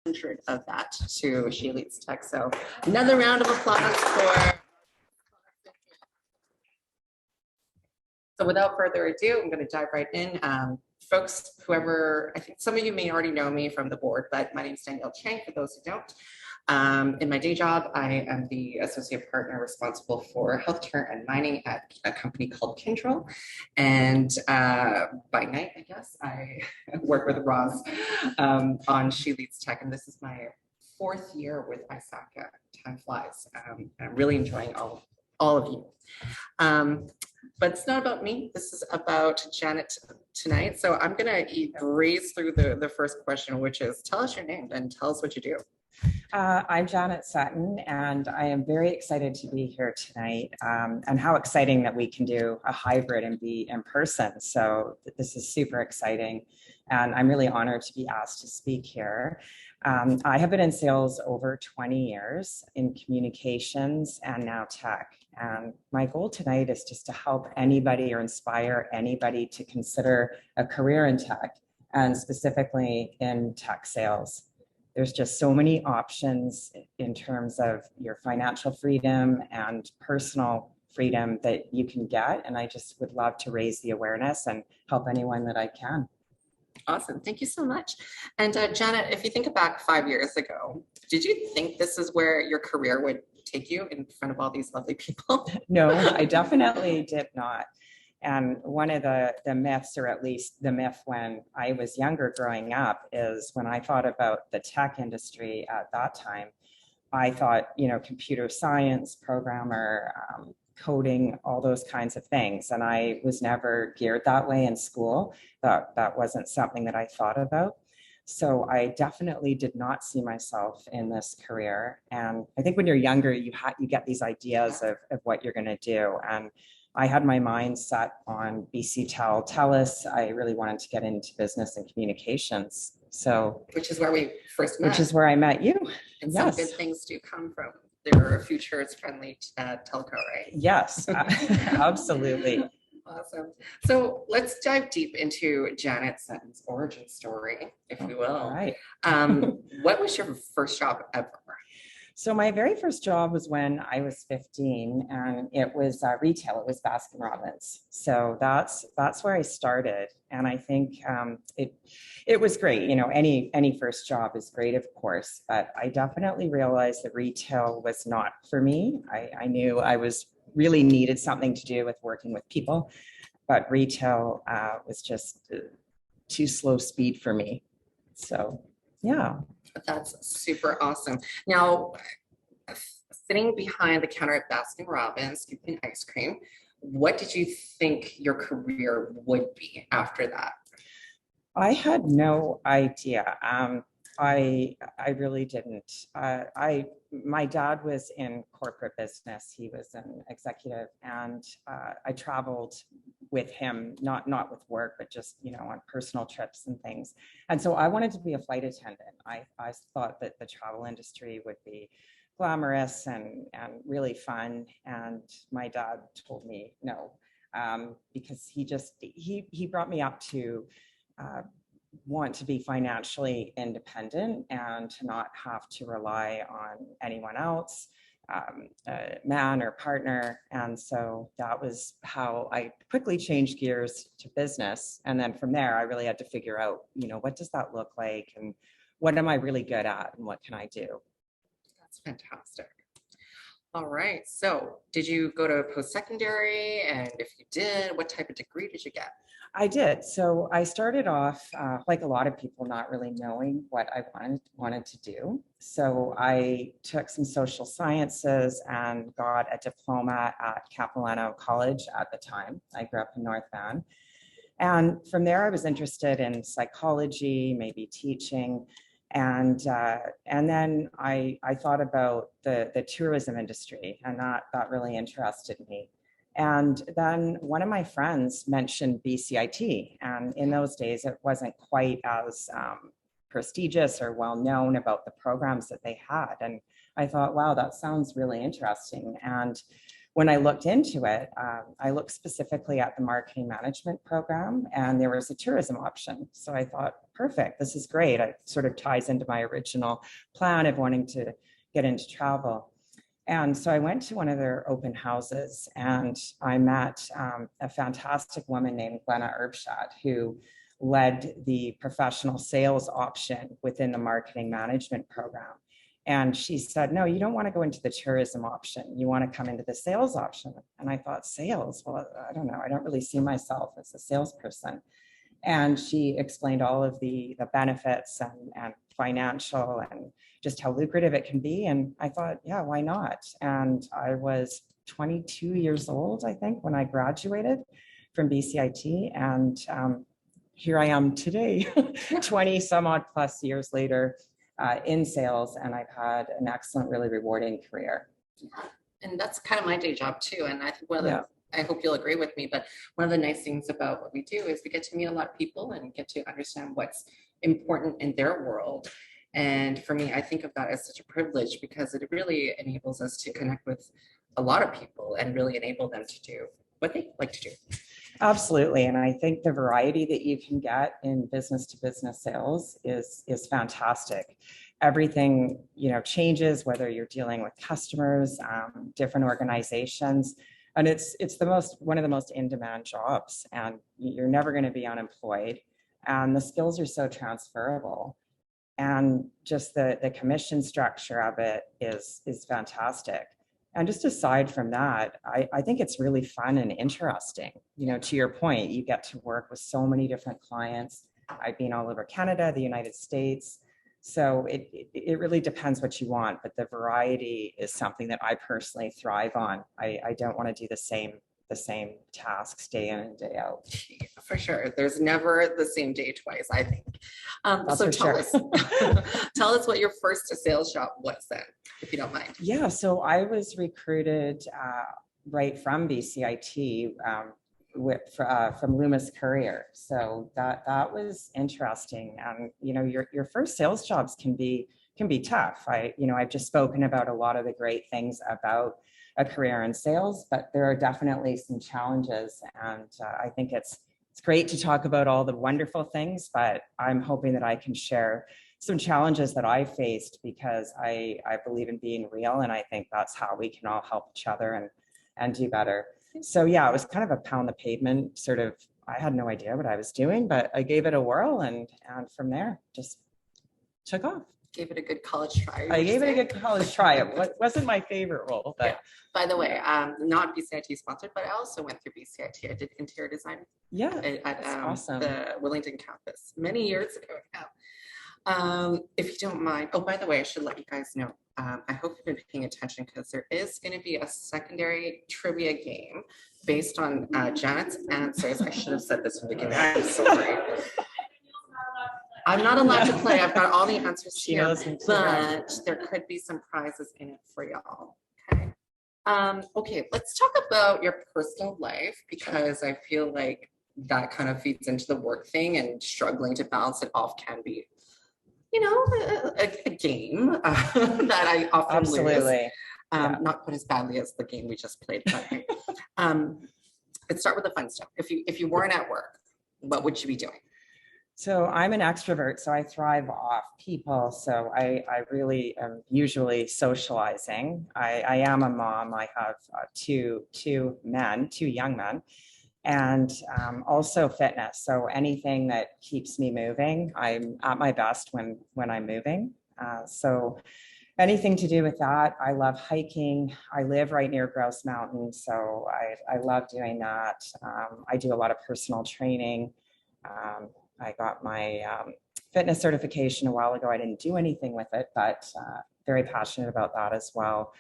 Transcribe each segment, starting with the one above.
100 of that to SheLeadsTech. So another round of applause for. So without further ado, I'm going to dive right in. Folks, whoever, I think some of you may already know me from the board, but my name is Danielle Chang, for those who don't. In my day job, I am the associate partner responsible for healthcare and mining at a company called Kindrel. And by night, I guess, I work with Roz on SheLeadsTech, and this is my 4th year with ISACA. Time flies. I'm really enjoying all of you. But it's not about me. This is about Janet tonight. So I'm going to breeze through the first question, which is, tell us your name and tell us what you do. I'm Janet Sutton, and I am very excited to be here tonight, and how exciting that we can do a hybrid and be in person. So this is super exciting, and I'm really honored to be asked to speak here. I have been in sales over 20 years in communications and now tech. And my goal tonight is just to help anybody or inspire anybody to consider a career in tech, and specifically in tech sales. There's just so many options in terms of your financial freedom and personal freedom that you can get. And I just would love to raise the awareness and help anyone that I can. Awesome. Thank you so much. And Janet, if you think back 5 years ago, did you think this is where your career would take you in front of all these lovely people? No, I definitely did not. And one of the myths, or at least the myth when I was younger growing up, is when I thought about the tech industry at that time, I thought, computer science, programmer, coding, all those kinds of things. And I was never geared that way in school. That wasn't something that I thought about. So I definitely did not see myself in this career. And I think when you're younger, you get these ideas of what you're going to do. And I had my mind set on BC TELUS. I really wanted to get into business and communications. So, which is where we first met. Which is where I met you. And yes. Some good things do come from their futures-friendly telco, right? Yes, absolutely. Awesome. So let's dive deep into Janet Sutton's origin story, if we will. All right. What was your first job ever? So my very first job was when I was 15, and it was retail. It was Baskin Robbins. So that's where I started, and I think it was great. Any first job is great, of course, but I definitely realized that retail was not for me. I knew I really needed something to do with working with people, but retail was just too slow speed for me. So yeah. That's super awesome. Now, sitting behind the counter at Baskin Robbins, scooping ice cream, what did you think your career would be after that? I had no idea. I really didn't. My dad was in corporate business. He was an executive, and I traveled with him, not with work, but just, on personal trips and things. And so I wanted to be a flight attendant. I thought that the travel industry would be glamorous and really fun. And my dad told me no, because he brought me up to want to be financially independent and to not have to rely on anyone else, man or partner. And so that was how I quickly changed gears to business. And then from there, I really had to figure out, what does that look like, and what am I really good at, and what can I do? That's fantastic. All right. So did you go to post-secondary? And if you did, what type of degree did you get? I did. So I started off, like a lot of people, not really knowing what I wanted to do. So I took some social sciences and got a diploma at Capilano College at the time. I grew up in North Van. And from there, I was interested in psychology, maybe teaching. And then I thought about the tourism industry, and that really interested me. And then one of my friends mentioned BCIT, and in those days it wasn't quite as prestigious or well known about the programs that they had. And I thought, wow, that sounds really interesting. And when I looked into it, I looked specifically at the marketing management program, and there was a tourism option. So I thought, perfect, this is great. It sort of ties into my original plan of wanting to get into travel. And so I went to one of their open houses, and I met a fantastic woman named Glenna Erbschat, who led the professional sales option within the marketing management program. And she said, no, you don't want to go into the tourism option. You want to come into the sales option. And I thought, sales? Well, I don't know. I don't really see myself as a salesperson. And she explained all of the benefits and financial and just how lucrative it can be. And I thought, yeah, why not? And I was 22 years old, I think, when I graduated from BCIT. And here I am today, 20 some odd plus years later, in sales, and I've had an excellent, really rewarding career. And that's kind of my day job too. And I think I hope you'll agree with me, but one of the nice things about what we do is we get to meet a lot of people and get to understand what's important in their world. And for me, I think of that as such a privilege because it really enables us to connect with a lot of people and really enable them to do what they like to do. Absolutely. And I think the variety that you can get in business to business sales is fantastic. Everything, changes, whether you're dealing with customers, different organizations, and it's one of the most in-demand jobs, and you're never going to be unemployed. And the skills are so transferable. And just the commission structure of it is fantastic. And just aside from that, I think it's really fun and interesting. To your point, you get to work with so many different clients. I've been all over Canada, the United States. So it really depends what you want, but the variety is something that I personally thrive on. I don't want to do the same tasks day in and day out. For sure. There's never the same day twice, I think. So tell us what your first sales job was then, if you don't mind. Yeah, so I was recruited right from BCIT from Loomis Courier. So that was interesting. And your first sales jobs can be tough. I've just spoken about a lot of the great things about a career in sales, but there are definitely some challenges. And I think it's great to talk about all the wonderful things, but I'm hoping that I can share some challenges that I faced because I believe in being real. And I think that's how we can all help each other and do better. So yeah, it was kind of a pound the pavement sort of, I had no idea what I was doing, but I gave it a whirl and from there just took off. Gave it a good college try. I gave it a good college try. It wasn't my favorite role, but. Yeah. By the way, not BCIT sponsored, but I also went through BCIT. I did interior design. Yeah, at awesome. The Wellington campus many years ago now. If you don't mind, oh, by the way, I should let you guys know. I hope you've been paying attention because there is going to be a secondary trivia game based on Janet's answers. I should have said this from the beginning. I'm sorry. I'm not allowed to play. I've got all the answers here, but there could be some prizes in it for y'all. Okay. Okay, let's talk about your personal life because I feel like that kind of feeds into the work thing and struggling to balance it off can be, a game that I often lose. Not quite as badly as the game we just played. But, let's start with the fun stuff. If you weren't at work, what would you be doing? So I'm an extrovert, so I thrive off people. So I really am usually socializing. I am a mom. I have two young men, and also fitness. So anything that keeps me moving, I'm at my best when I'm moving. So anything to do with that. I love hiking. I live right near Grouse Mountain, so I love doing that. I do a lot of personal training. I got my fitness certification a while ago. I didn't do anything with it, but very passionate about that as well.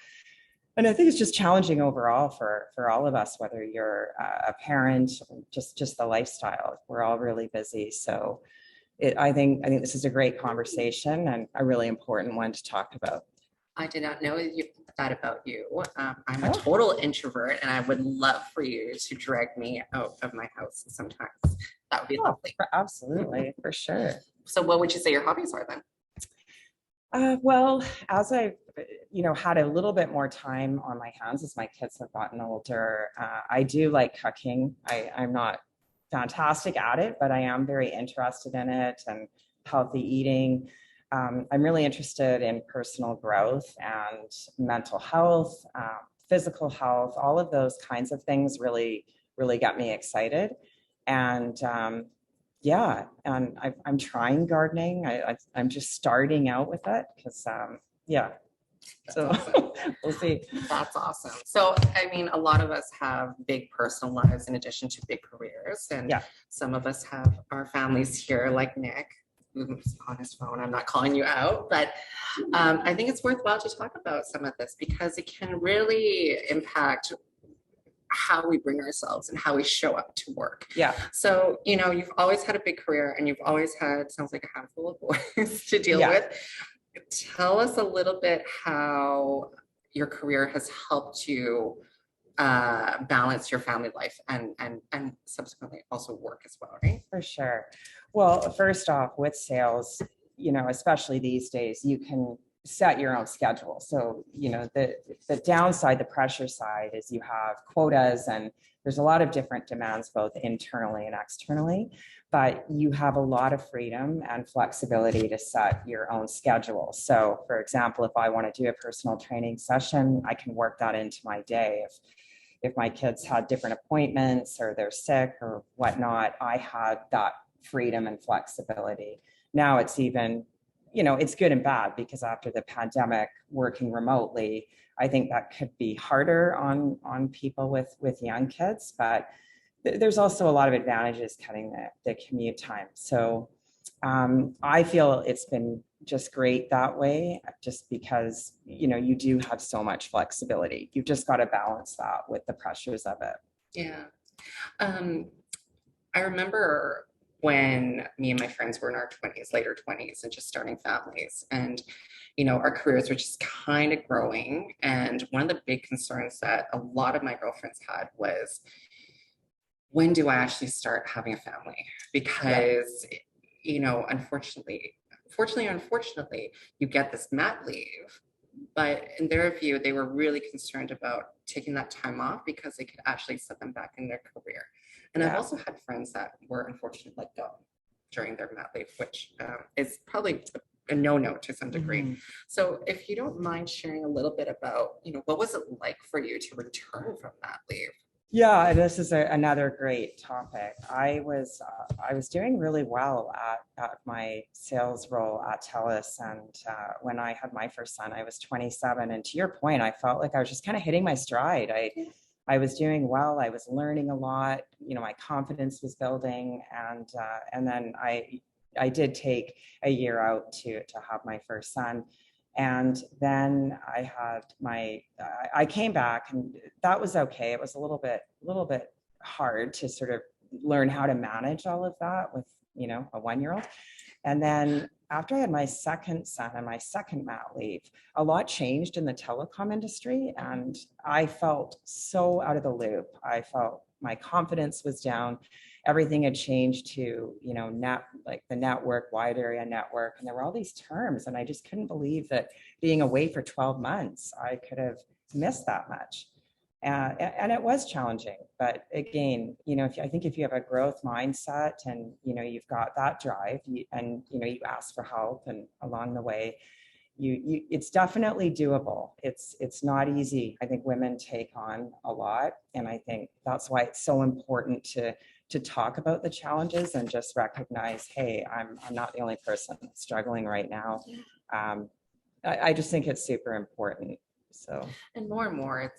And I think it's just challenging overall for all of us, whether you're a parent, just the lifestyle. We're all really busy. So I think this is a great conversation and a really important one to talk about. I did not know that about you. I'm a total introvert, and I would love for you to drag me out of my house sometimes. That would be lovely. Absolutely, for sure. So what would you say your hobbies are then? Well, as I've, had a little bit more time on my hands as my kids have gotten older, I do like cooking. I'm not fantastic at it, but I am very interested in it and healthy eating. I'm really interested in personal growth and mental health, physical health. All of those kinds of things really get me excited. And yeah, and I'm trying gardening. I'm just starting out with it because, yeah. That's So awesome. we'll see. That's awesome. So, I mean, a lot of us have big personal lives in addition to big careers. And Yeah, some of us have our families here, like Nick, who's on his phone. I'm not calling you out, but I think it's worthwhile to talk about some of this because it can really impact how we bring ourselves and how we show up to work. yeah, So, you've always had a big career and you've always had, sounds like a handful of boys to deal yeah. with. Tell us a little bit how your career has helped you balance your family life and subsequently also work as well, right? For sure. Well, first off, with sales, especially these days, you can set your own schedule. So, the downside, the pressure side is you have quotas and there's a lot of different demands, both internally and externally, but you have a lot of freedom and flexibility to set your own schedule. So, for example, if I want to do a personal training session, I can work that into my day. If my kids had different appointments or they're sick or whatnot, I had that freedom and flexibility. Now it's even, it's good and bad because after the pandemic, working remotely, I think that could be harder on people with young kids, but there's also a lot of advantages cutting the commute time. So I feel it's been just great that way, just because, you do have so much flexibility. You've just got to balance that with the pressures of it. Yeah. Um, I remember when me and my friends were in our 20s, later 20s, and just starting families. And, our careers were just kind of growing. And one of the big concerns that a lot of my girlfriends had was, when do I actually start having a family? Because, unfortunately, you get this mat leave. But in their view, they were really concerned about taking that time off because it could actually set them back in their career. And I've Yeah. also had friends that were unfortunately let go during their mat leave, which is probably a no-no to some degree. Mhm. So if you don't mind sharing a little bit about, what was it like for you to return from that leave? Yeah, this is another great topic. I was doing really well at my sales role at TELUS, and when I had my first son, I was 27. And to your point, I felt like I was just kind of hitting my stride. I was doing well. I was learning a lot. My confidence was building, and then I did take a year out to have my first son. And then I came back and that was okay. It was a little bit hard to sort of learn how to manage all of that with, a 1-year-old. And then after I had my second son and my second mat leave, a lot changed in the telecom industry. And I felt so out of the loop. I felt my confidence was down. Everything had changed to, like the network, wide area network. And there were all these terms. And I just couldn't believe that being away for 12 months, I could have missed that much. And it was challenging, but again, I think if you have a growth mindset and you've got that drive, and you ask for help, and along the way, it's definitely doable. It's not easy. I think women take on a lot, and I think that's why it's so important to talk about the challenges and just recognize, hey, I'm not the only person struggling right now. I just think it's super important. So, And more,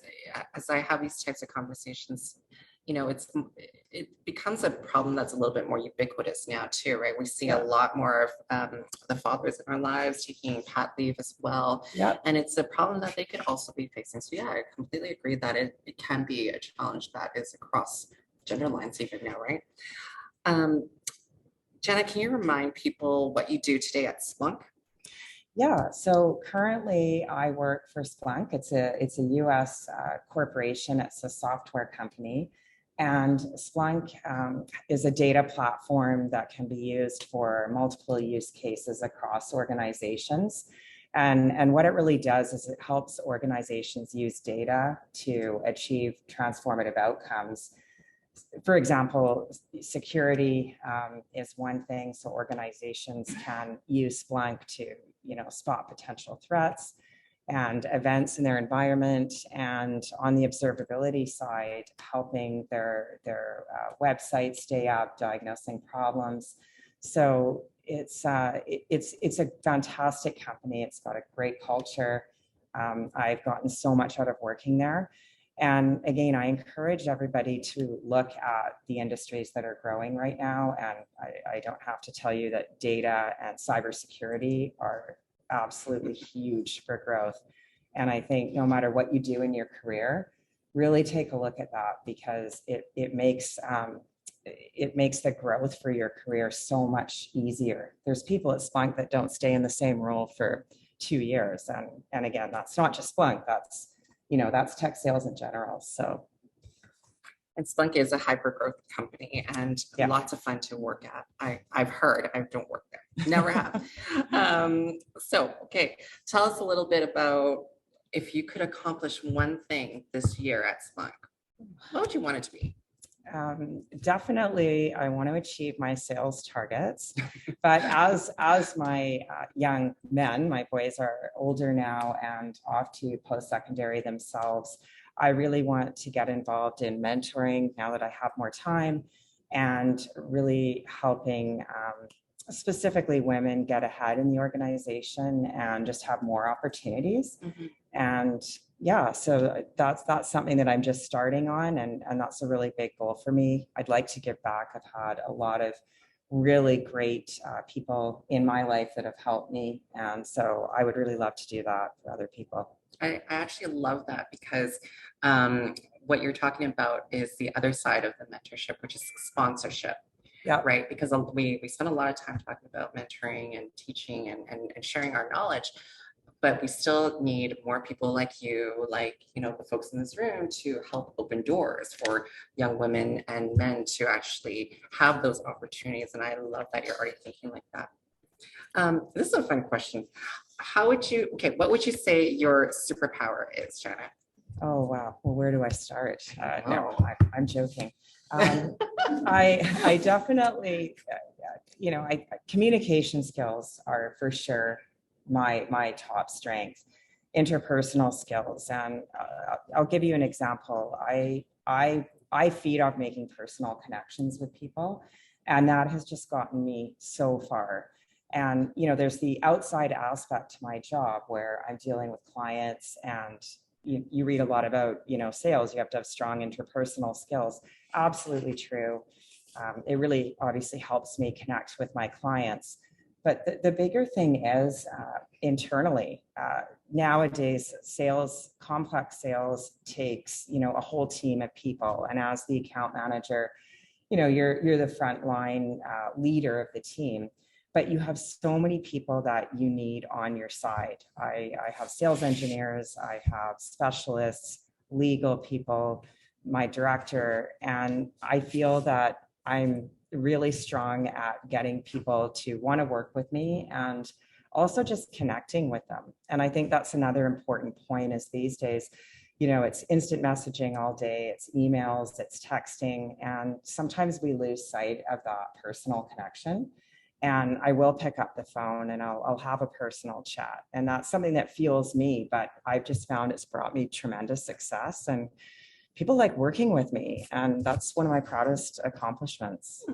as I have these types of conversations, it becomes a problem that's a little bit more ubiquitous now too, right? We see a lot more of the fathers in our lives taking pat leave as well. yeah. And it's a problem that they could also be facing. So yeah, I completely agree that it can be a challenge that is across gender lines even now, right? Janet, can you remind people what you do today at Splunk? Yeah, so currently I work for Splunk. It's a US corporation. It's a software company. And Splunk is a data platform that can be used for multiple use cases across organizations. And what it really does is it helps organizations use data to achieve transformative outcomes. For example, security is one thing. So organizations can use Splunk to, spot potential threats and events in their environment. And on the observability side, helping their website stay up, diagnosing problems. So it's a fantastic company. It's got a great culture. I've gotten so much out of working there. And again, I encourage everybody to look at the industries that are growing right now. And I don't have to tell you that data and cybersecurity are absolutely huge for growth. And I think no matter what you do in your career, really take a look at that, because it makes the growth for your career so much easier. There's people at Splunk that don't stay in the same role for 2 years. And again, that's not just Splunk, that's tech sales in general. So. And Splunk is a hyper growth company and lots of fun to work at. I've heard, I don't work there, never have. Okay, tell us a little bit about if you could accomplish one thing this year at Splunk, what would you want it to be? Definitely, I want to achieve my sales targets. But as my young men, my boys are older now and off to post-secondary themselves, I really want to get involved in mentoring now that I have more time, and really helping specifically women get ahead in the organization and just have more opportunities. Mm-hmm. And so that's something that I'm just starting on, and that's a really big goal for me. I'd like to give back. I've had a lot of really great people in my life that have helped me, and so I would really love to do that for other people. I actually love that, because what you're talking about is the other side of the mentorship, which is sponsorship. Yeah. Right. Because we spend a lot of time talking about mentoring and teaching and sharing our knowledge, but we still need more people like you, the folks in this room, to help open doors for young women and men to actually have those opportunities. And I love that you're already thinking like that. This is a fun question. What would you say your superpower is, Janet? Oh, wow. Well, where do I start? No, I'm joking. I definitely, communication skills are for sure my top strength. Interpersonal skills, and I'll give you an example. I feed off making personal connections with people, and that has just gotten me so far. And there's the outside aspect to my job where I'm dealing with clients, and you read a lot about sales. You have to have strong interpersonal skills. Absolutely true. It really obviously helps me connect with my clients. But the bigger thing is internally. Nowadays, complex sales takes a whole team of people, and as the account manager, you're the frontline leader of the team. But you have so many people that you need on your side. I have sales engineers, I have specialists, legal people, my director, and I feel that I'm really strong at getting people to want to work with me, and also just connecting with them. And I think that's another important point, is these days, it's instant messaging all day, it's emails, it's texting, and sometimes we lose sight of that personal connection. And I will pick up the phone and I'll have a personal chat. And that's something that fuels me, but I've just found it's brought me tremendous success, and people like working with me. And that's one of my proudest accomplishments.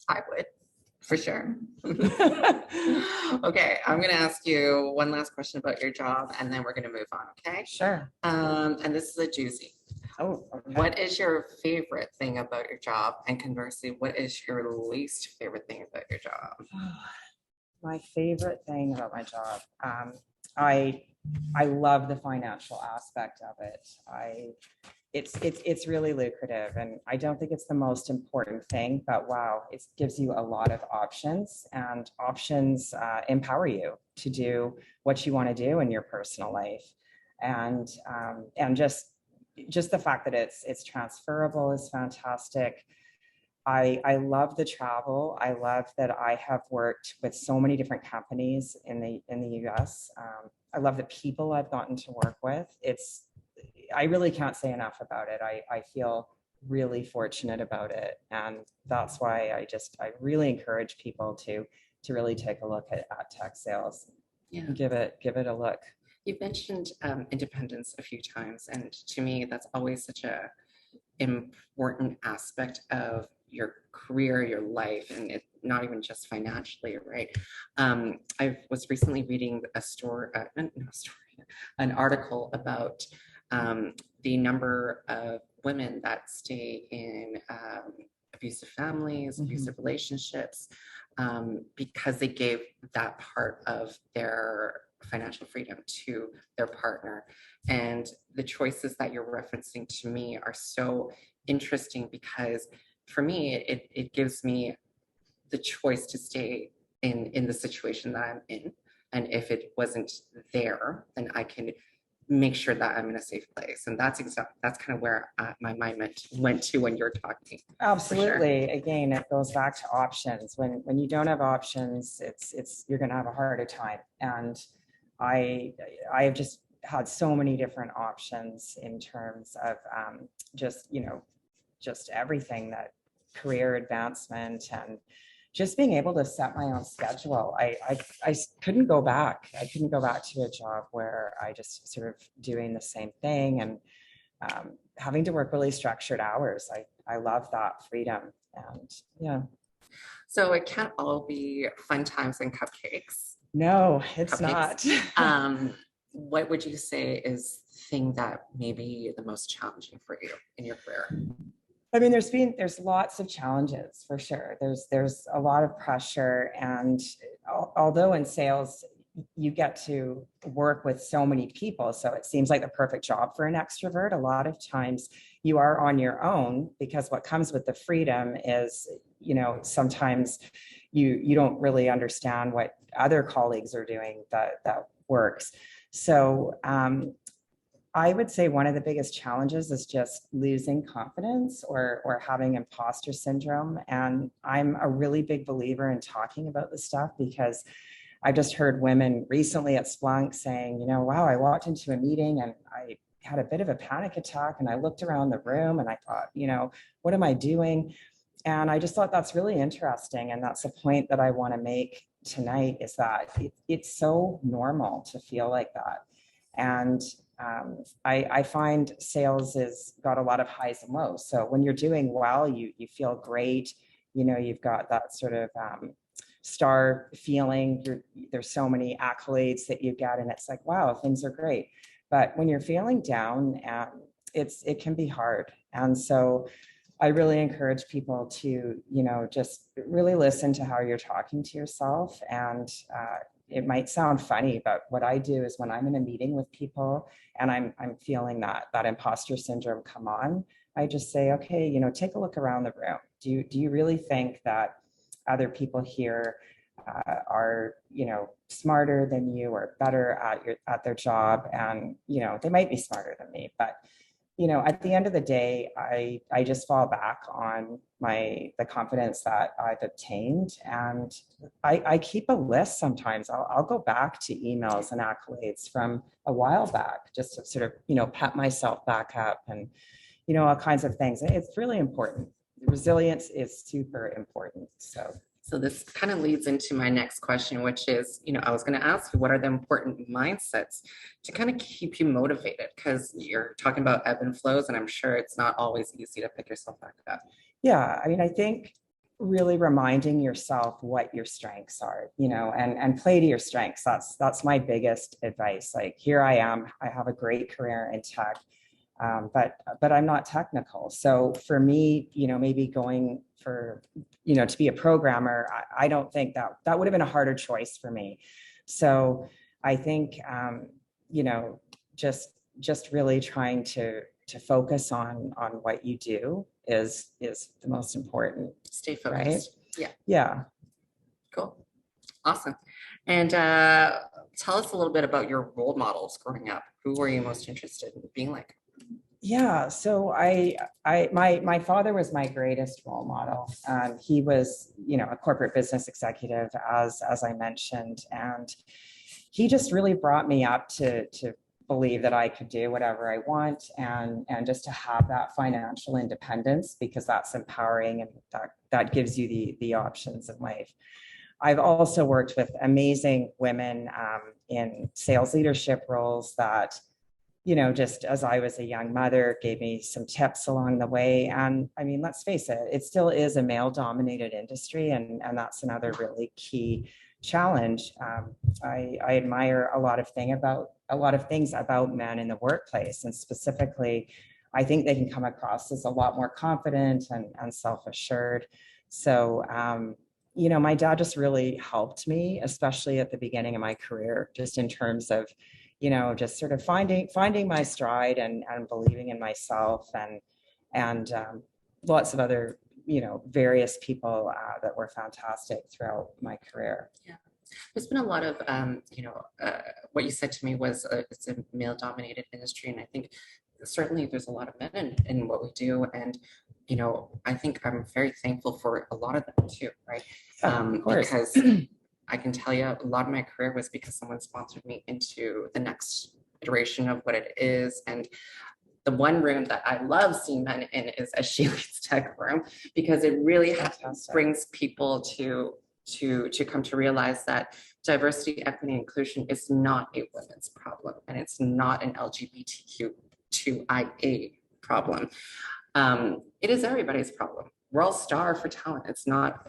I would, for sure. Okay, I'm going to ask you one last question about your job, and then we're going to move on, okay? Sure. And this is a doozy. Oh, okay. What is your favorite thing about your job? And conversely, what is your least favorite thing about your job? My favorite thing about my job, I love the financial aspect of it. It's really lucrative, and I don't think it's the most important thing, but wow, it gives you a lot of options, and options empower you to do what you want to do in your personal life. And just the fact that it's transferable is fantastic. I love the travel. I love that I have worked with so many different companies in the US. I love the people I've gotten to work with. I really can't say enough about it. I feel really fortunate about it. And that's why I really encourage people to really take a look at tech sales. Yeah. Give it a look. You've mentioned independence a few times, and to me, that's always such a important aspect of your career, your life, and it not even just financially, right? I was recently reading an article about the number of women that stay in abusive families, abusive relationships, because they gave that part of their financial freedom to their partner. And the choices that you're referencing to me are so interesting because for me, it gives me the choice to stay in the situation that I'm in. And if it wasn't there, then I can make sure that I'm in a safe place. And that's kind of where my mind went to when you're talking. Absolutely. Sure. Again, it goes back to options. When you don't have options, you're going to have a harder time. And I have just had so many different options in terms of just everything, that career advancement and just being able to set my own schedule. I couldn't go back. I couldn't go back to a job where I just sort of doing the same thing and having to work really structured hours. I love that freedom. And yeah. So it can't all be fun times and cupcakes. No, it's not. What would you say is the thing that may be the most challenging for you in your career? I mean, there's lots of challenges for sure. There's a lot of pressure, and although in sales you get to work with so many people, so it seems like the perfect job for an extrovert. A lot of times you are on your own, because what comes with the freedom is, sometimes you don't really understand what other colleagues are doing that works. So I would say one of the biggest challenges is just losing confidence or having imposter syndrome. And I'm a really big believer in talking about this stuff, because I just heard women recently at Splunk saying, wow, I walked into a meeting and I had a bit of a panic attack, and I looked around the room and I thought, what am I doing? And I just thought that's really interesting. And that's a point that I want to make tonight, is that it's so normal to feel like that. And I find sales has got a lot of highs and lows. So when you're doing well, you feel great. You've got that sort of star feeling. There's so many accolades that you get, and it's like, wow, things are great. But when you're feeling down, it can be hard. And so I really encourage people to, just really listen to how you're talking to yourself. And it might sound funny, but what I do is when I'm in a meeting with people and I'm feeling that imposter syndrome come on, I just say, okay, take a look around the room. Do you really think that other people here are, smarter than you or better at their job? And, they might be smarter than me, but at the end of the day, I just fall back on the confidence that I've obtained. And I keep a list sometimes. I'll go back to emails and accolades from a while back, just to sort of, pat myself back up and, all kinds of things. It's really important. Resilience is super important. So this kind of leads into my next question, which is, I was going to ask you, what are the important mindsets to kind of keep you motivated? Because you're talking about ebb and flows, and I'm sure it's not always easy to pick yourself back up. Yeah, I mean, I think really reminding yourself what your strengths are, and play to your strengths. That's my biggest advice. Like, here I am, I have a great career in tech, but I'm not technical. So for me, maybe going for, to be a programmer, I don't think that would have been a harder choice for me. So I think, just really trying to focus on what you do is the most important. Stay focused. Right? Yeah. Yeah. Cool. Awesome. And tell us a little bit about your role models growing up. Who were you most interested in being like? Yeah, so my father was my greatest role model. He was, a corporate business executive, as I mentioned, and he just really brought me up to believe that I could do whatever I want, and just to have that financial independence, because that's empowering, and that gives you the options in life. I've also worked with amazing women in sales leadership roles that, just as I was a young mother, gave me some tips along the way. And I mean, let's face it, it still is a male dominated industry. And that's another really key challenge. I admire a lot of things about men in the workplace. And specifically, I think they can come across as a lot more confident and self-assured. So, my dad just really helped me, especially at the beginning of my career, just in terms of, just sort of finding my stride and believing in myself, and lots of other, various people that were fantastic throughout my career. Yeah. There's been a lot of, what you said to me was it's a male dominated industry. And I think certainly there's a lot of men in what we do. And, I think I'm very thankful for a lot of them too, right? Of course. Because I can tell you a lot of my career was because someone sponsored me into the next iteration of what it is. And the one room that I love seeing men in is a SheLeadsTech room, because it really brings people to come to realize that diversity, equity, and inclusion is not a women's problem, and it's not an LGBTQ2IA problem. It is everybody's problem. We're all starved for talent. It's not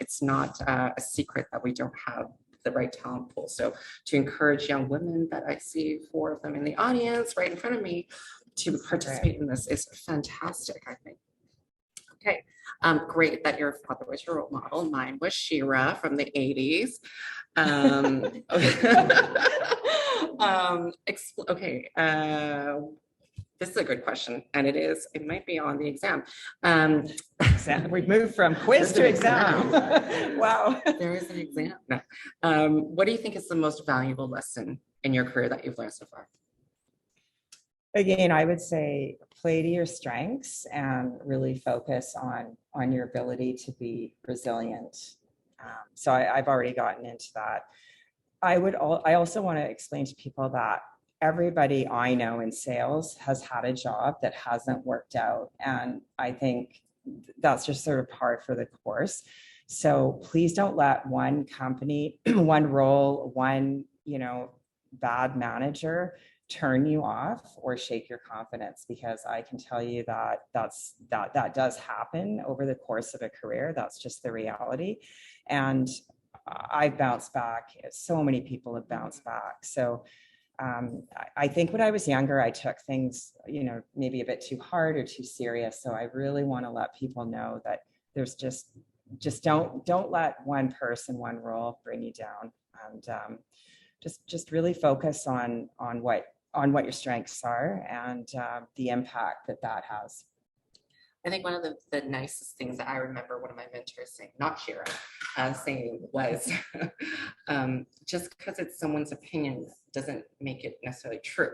a secret that we don't have the right talent pool. So to encourage young women, that I see 4 of them in the audience right in front of me, to participate in this is fantastic, I think. Okay, great that your father was your role model. Mine was Shira from the 80s. Okay, this is a good question, and it might be on the exam. We've moved from quiz to exam. Wow. There is an exam. No. What do you think is the most valuable lesson in your career that you've learned so far? Again, I would say play to your strengths and really focus on your ability to be resilient. So I've already gotten into that. I also want to explain to people that everybody I know in sales has had a job that hasn't worked out. And I think that's just sort of par for the course. So please don't let one company, one role, one, bad manager turn you off or shake your confidence, because I can tell you that that does happen over the course of a career. That's just the reality. And I've bounced back. So many people have bounced back. So I think when I was younger, I took things, maybe a bit too hard or too serious. So I really want to let people know that there's just don't let one person, one role bring you down, and just really focus on what your strengths are, and the impact that has. I think one of the nicest things that I remember one of my mentors saying, not Shira, saying was, just because it's someone's opinion doesn't make it necessarily true.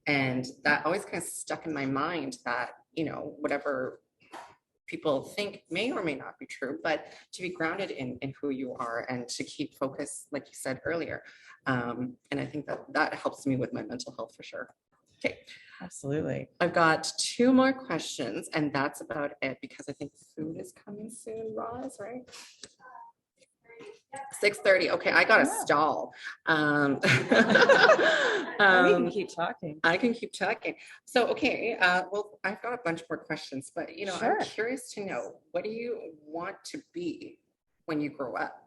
And that always kind of stuck in my mind, that, whatever people think may or may not be true, but to be grounded in who you are, and to keep focus, like you said earlier. And I think that helps me with my mental health for sure. Okay. Absolutely. I've got 2 more questions, and that's about it, because I think food is coming soon, Roz, right? 6:30. Okay, I got to stall. We can keep talking. I can keep talking. So, okay, well, I've got a bunch more questions, but, Sure. I'm curious to know, what do you want to be when you grow up?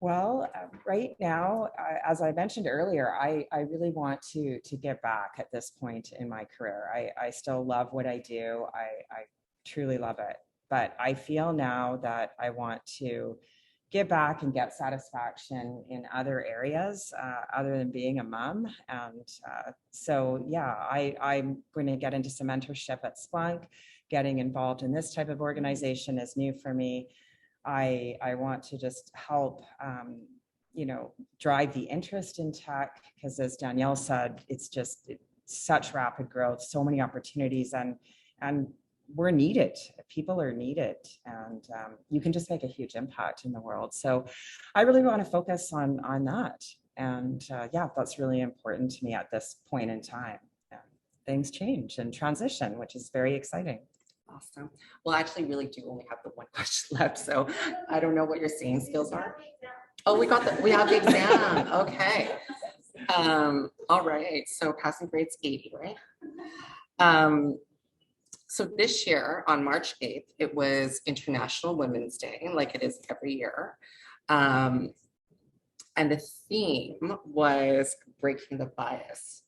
Well, right now, as I mentioned earlier, I really want to get back at this point in my career. I still love what I do. I truly love it. But I feel now that I want to get back and get satisfaction in other areas other than being a mom. And so, yeah, I'm going to get into some mentorship at Splunk. Getting involved in this type of organization is new for me. I want to just help, drive the interest in tech, because as Danielle said, such rapid growth, so many opportunities, and we're needed. People are needed, and you can just make a huge impact in the world. So I really want to focus on that. And yeah, that's really important to me at this point in time. Things change and transition, which is very exciting. Awesome. Well, I actually really do only have the one question left, so I don't know what your singing skills are. Oh, we have the exam. Okay. All right. So passing grade's 80, right? So this year on March 8th, it was International Women's Day, like it is every year. And the theme was breaking the bias.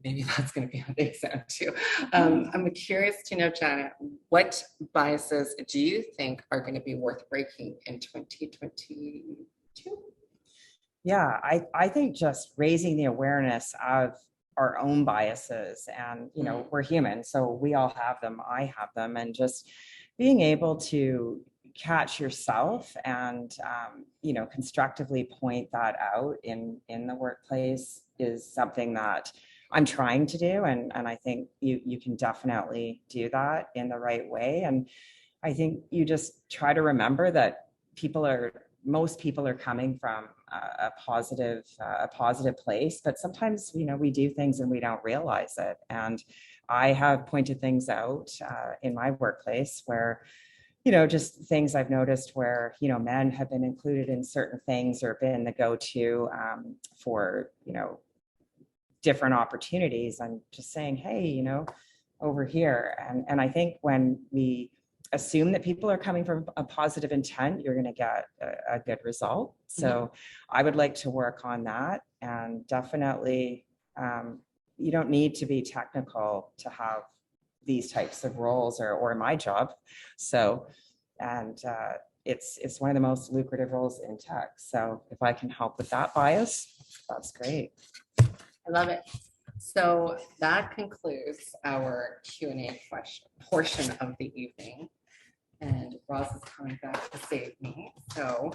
Maybe that's going to be on the exam too. I'm curious to know, Janet, what biases do you think are going to be worth breaking in 2022? Yeah, I think just raising the awareness of our own biases, and we're human, so we all have them. I have them, and just being able to catch yourself and constructively point that out in the workplace is something that I'm trying to do, and I think you can definitely do that in the right way. And I think you just try to remember that most people are coming from a positive place, but sometimes we do things and we don't realize it. And I have pointed things out in my workplace where just things I've noticed where men have been included in certain things or been the go-to for different opportunities. I'm just saying, hey, over here. And I think when we assume that people are coming from a positive intent, you're going to get a good result. So I would like to work on that. And definitely, you don't need to be technical to have these types of roles or my job. So, and it's one of the most lucrative roles in tech. So if I can help with that bias, that's great. I love it. So that concludes our Q&A portion of the evening. And Ross is coming back to save me. So